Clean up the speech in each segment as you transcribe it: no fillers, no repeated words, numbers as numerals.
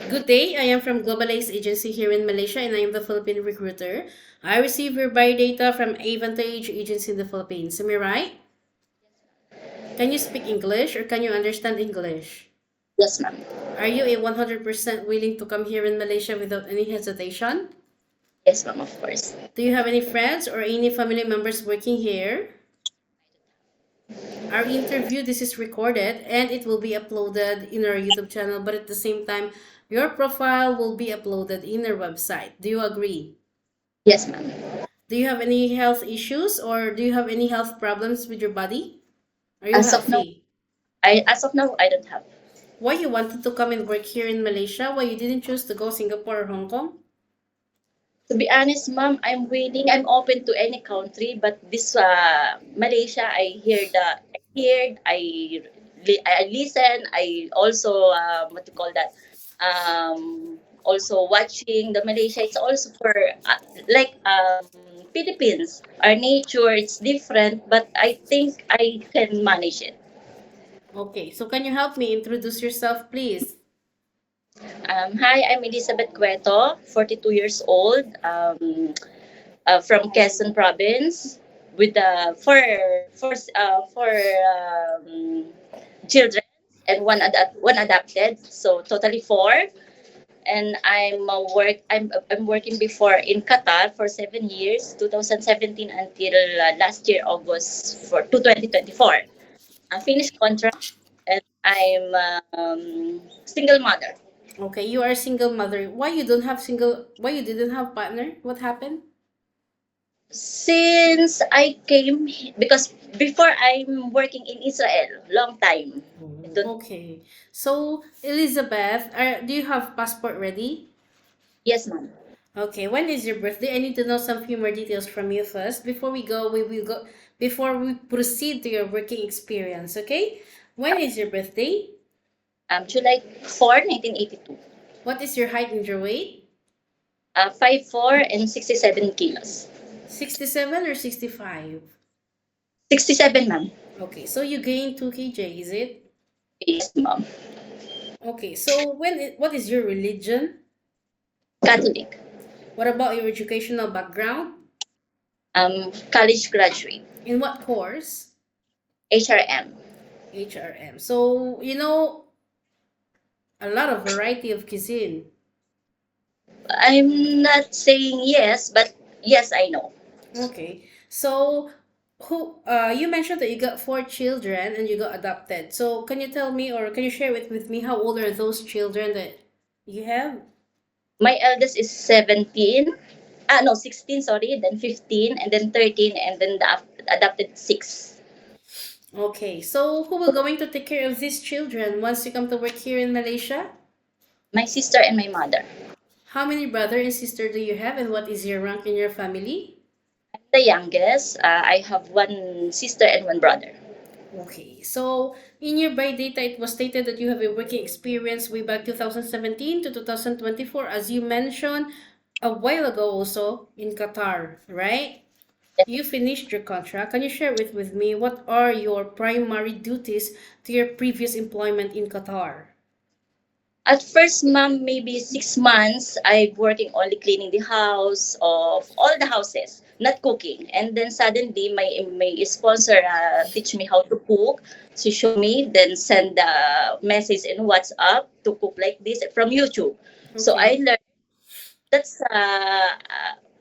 Good day. I am from Globalize Agency here in Malaysia and I am the Philippine recruiter. I receive your biodata from Avantage Agency in the Philippines. Am I right? Can you speak English or can you understand English? Yes, ma'am. Are you a 100% willing to come here in Malaysia without any hesitation? Yes, ma'am, of course. Do you have any friends or any family members working here? Our interview, this is recorded and it will be uploaded in our YouTube channel, but at the same time, your profile will be uploaded in our website. Do you agree? Yes, ma'am. Do you have any health issues or do you have any health problems with your body? Are you As of now, healthy? I don't have. Why you wanted to come and work here in Malaysia? Why you didn't choose to go Singapore or Hong Kong? To be honest, ma'am, I'm willing. I'm open to any country, but this Malaysia, I listen. I also what to call that? Also watching the Malaysia. It's also for like Philippines. Our nature it's different, but I think I can manage it. Okay, so can you help me introduce yourself, please? Hi, I'm Elizabeth Cueto, 42 years old, from Quezon Province, with for children and one adopted, so totally four. And I'm working before in Qatar for 7 years, 2017 until last year August for 2024. I finished contract and I'm single mother. Okay, you are a single mother. Why you didn't have partner? What happened? Since I came, because before I'm working in Israel, long time. I don't, Okay. So, Elizabeth, do you have passport ready? yes, ma'am. Okay, when is your birthday? I need to know some few more details from you first. Before we proceed to your working experience, okay? When is your birthday? July 4, 1982. What is your height and your weight? 5'4" and 67 kilos. 67 or 65? 67, ma'am. Okay, so you gained 2 kg, is it? Yes, ma'am. Okay, so what is your religion? Catholic. What about your educational background? College graduate. In what course? HRM. HRM. So, you know a lot of variety of cuisine. I'm not saying yes, but yes, I know. Okay. So, who you mentioned that you got four children and you got adopted. So, can you tell me or can you share with me how old are those children that you have? My eldest is 17. No, 16, sorry. Then 15, and then 13, and then the adopted 6. Okay. So, who will going to take care of these children once you come to work here in Malaysia? My sister and my mother. How many brother and sister do you have and what is your rank in your family? I'm the youngest. I have one sister and one brother. Okay, so in your by data, it was stated that you have a working experience way back 2017 to 2024, as you mentioned a while ago also in Qatar, right? You finished your contract. Can you share with me what are your primary duties to your previous employment in Qatar? At first, ma'am, maybe 6 months, I'm working only cleaning the house of all the houses, not cooking. And then suddenly, my sponsor teach me how to cook. She show me, then send the message in WhatsApp to cook like this from YouTube. So I Okay. learned that's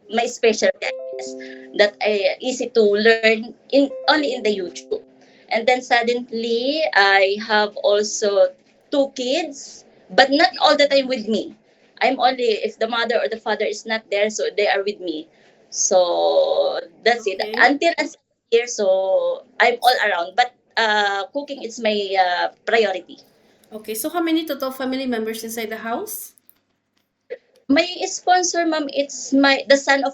my specialty, I guess, that I easy to learn in only in the YouTube. And then suddenly, I have also two kids, but not all the time with me. I'm only if the mother or the father is not there, so they are with me. So that's it. Okay. Until here, so I'm all around. But cooking is my priority. Okay, so how many total family members inside the house? My sponsor, ma'am, it's the son,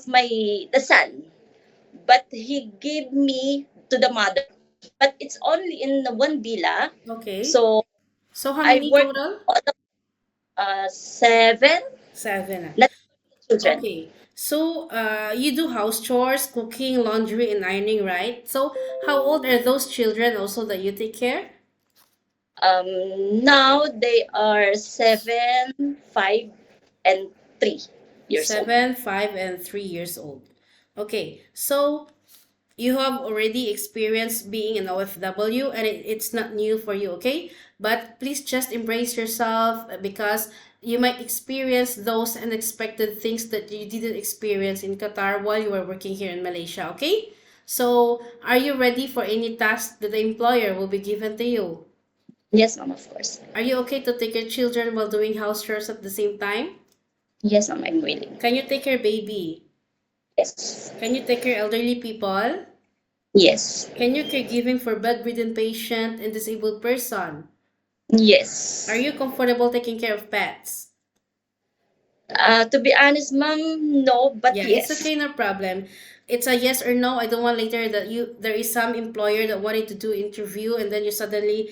but he gave me to the mother. But it's only in the one villa, Okay. so So how I many work total? all the seven, Seven. not children. Okay. So, you do house chores, cooking, laundry, and ironing, right? So, how old are those children also that you take care? Now they are 7, 5, and 3 years old. 7, 5, and 3 years old. Okay, so you have already experienced being an OFW and it's not new for you, okay? But please just embrace yourself because you might experience those unexpected things that you didn't experience in Qatar while you were working here in Malaysia, okay? So, are you ready for any task that the employer will be given to you? Yes, ma'am, of course. Are you okay to take your children while doing house chores at the same time? Yes, ma'am, I'm willing. Can you take your baby? Yes. Can you take care elderly people? Yes. Can you caregiving for bedridden patient and disabled person? Yes. Are you comfortable taking care of pets? To be honest, ma'am, no, but Yeah, yes. it's okay, no problem. It's a yes or no. I don't want later that there is some employer that wanted to do interview and then you suddenly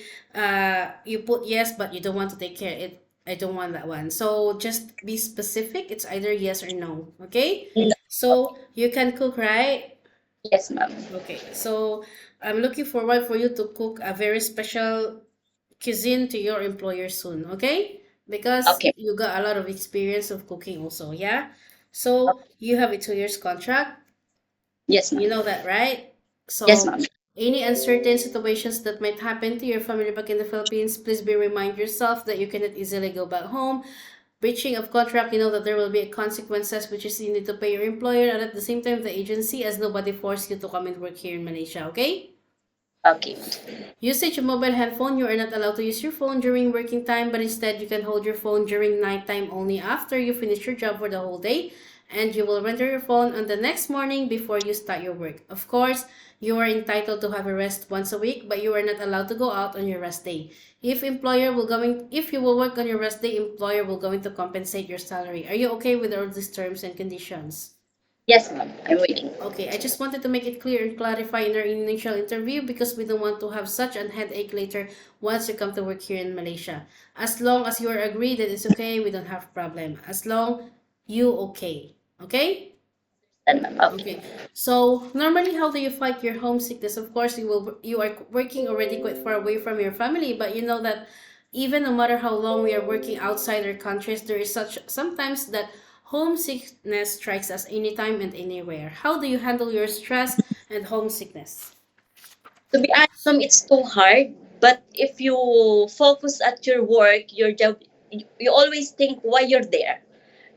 you put yes but you don't want to take care it. I don't want that one. So just be specific. It's either yes or no. Okay? No. So you can cook, right? Yes, ma'am. Okay. So I'm looking forward for you to cook a very special cuisine to your employer soon, okay? Because Okay. you got a lot of experience of cooking also, yeah? So you have a 2 years contract, Yes, you ma'am. know that, right? Yes, So ma'am. any uncertain situations that might happen to your family back in the Philippines, please be remind yourself that you cannot easily go back home. Breaching of contract, you know that there will be consequences, which is you need to pay your employer and at the same time the agency, as nobody forced you to come and work here in Malaysia, okay? Okay. Usage of mobile handphone, you are not allowed to use your phone during working time, but instead you can hold your phone during nighttime only after you finish your job for the whole day, and you will render your phone on the next morning before you start your work. Of course, you are entitled to have a rest once a week, but you are not allowed to go out on your rest day. If you will work on your rest day, employer will going to compensate your salary. Are you okay with all these terms and conditions? Yes, ma'am. I'm waiting. Okay, I just wanted to make it clear and clarify in our initial interview because we don't want to have such an headache later once you come to work here in Malaysia. As long as you are agreed that it's okay, we don't have problem. As long you okay. Okay? And ma'am. Okay. Okay. So normally how do you fight your homesickness? Of course you are working already quite far away from your family, but you know that even no matter how long we are working outside our countries, there is such sometimes that homesickness strikes us anytime and anywhere. How do you handle your stress and homesickness? To be honest, ma'am, it's too hard. But if you focus at your work, your job, you always think why you're there.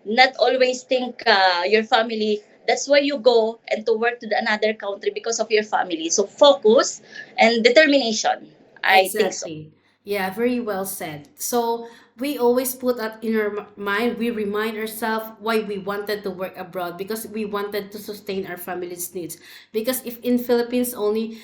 Not always think your family. That's why you go and to work to another country because of your family. So focus and determination. I think so. Exactly. Yeah, very well said. So we always put that in our mind. We remind ourselves why we wanted to work abroad because we wanted to sustain our family's needs. Because if in Philippines only,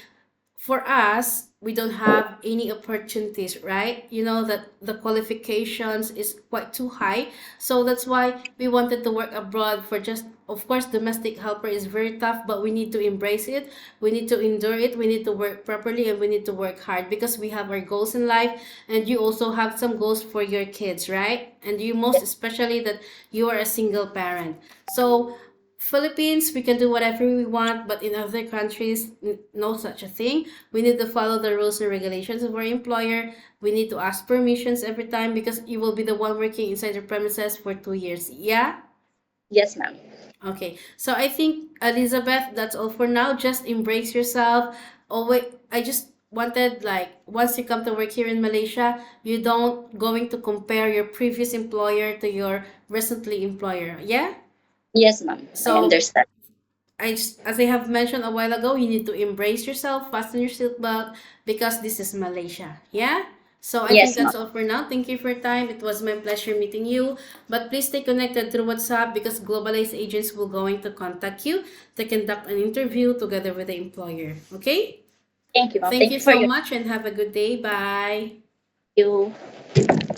for us, we don't have any opportunities, right? You know that the qualifications is quite too high. So that's why we wanted to work abroad for just, of course, domestic helper is very tough, but we need to embrace it. We need to endure it. We need to work properly and we need to work hard because we have our goals in life and you also have some goals for your kids, right? And you most especially that you are a single parent. So Philippines, we can do whatever we want, but in other countries, no such a thing. We need to follow the rules and regulations of our employer. We need to ask permissions every time because you will be the one working inside the premises for 2 years. Yeah? Yes, ma'am. Okay. So I think, Elizabeth, that's all for now. Just embrace yourself. Oh, wait. I just wanted, like, once you come to work here in Malaysia, you don't going to compare your previous employer to your recently employer. Yeah? Yes, ma'am. I So understand. as I have mentioned a while ago, you need to embrace yourself, fasten your seatbelt because this is Malaysia. Yeah? So I think Yes, ma'am. that's all for now. Thank you for your time. It was my pleasure meeting you. But please stay connected through WhatsApp because Globalized agents will going to contact you to conduct an interview together with the employer. Okay? Thank you, ma'am. Thank Thank you you for so your much and have a good day. Bye. you.